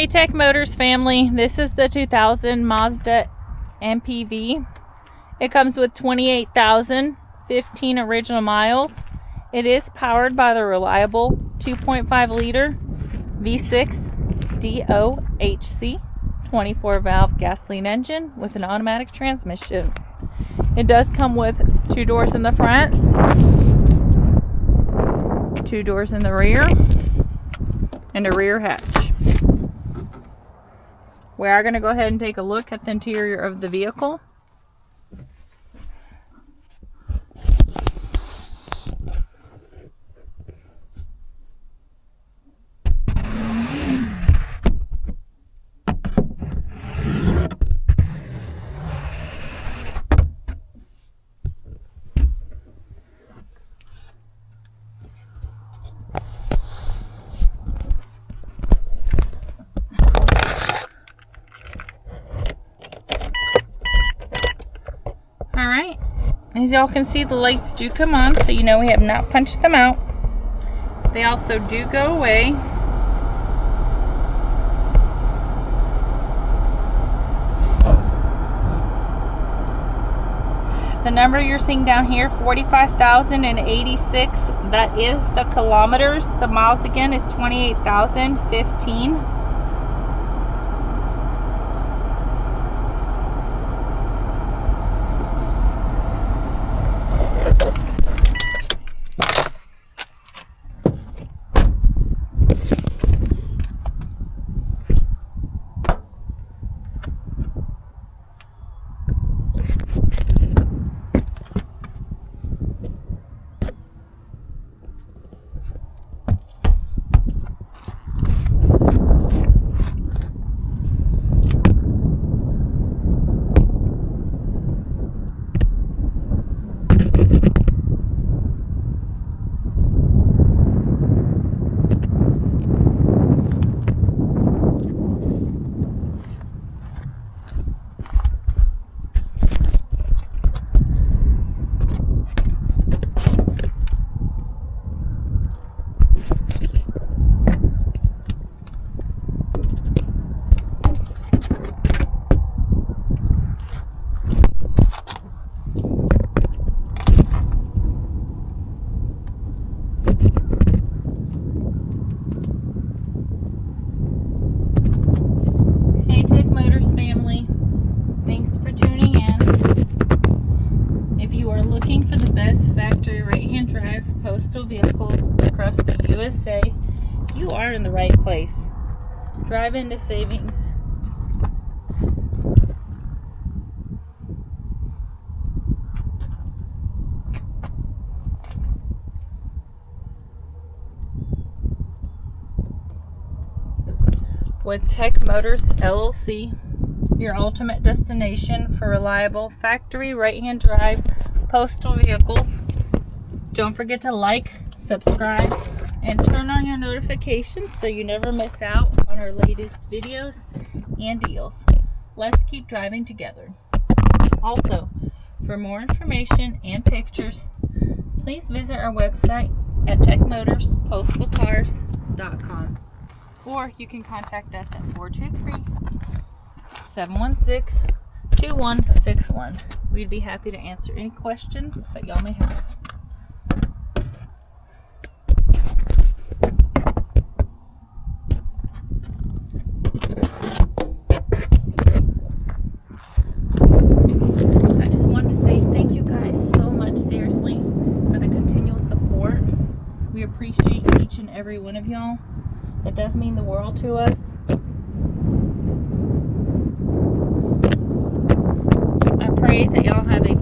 Tech Motors family, this is the 2000 Mazda MPV. It comes with 28,015 original miles. It is powered by the reliable 2.5 liter V6 DOHC 24 valve gasoline engine with an automatic transmission. It does come with 2 doors in the front, 2 doors in the rear, and a rear hatch. We are going to go ahead and take a look at the interior of the vehicle. Alright, as y'all can see, the lights do come on, so you know we have not punched them out. They also do go away. The number you're seeing down here, 45,086, that is the kilometers. The miles again is 28,015. For the best factory right-hand drive postal vehicles across the USA, you are in the right place. Drive into savings. With Tech Motors LLC, your ultimate destination for reliable factory right-hand drive postal vehicles. Don't forget to like, subscribe, and turn on your notifications so you never miss out on our latest videos and deals. Let's keep driving together. Also, for more information and pictures, please visit our website at techmotorspostalcars.com, or you can contact us at 423-716-2161. We'd be happy to answer any questions that y'all may have. I just wanted to say thank you guys so much, seriously, for the continual support. We appreciate each and every one of y'all. It does mean the world to us. I pray that y'all have a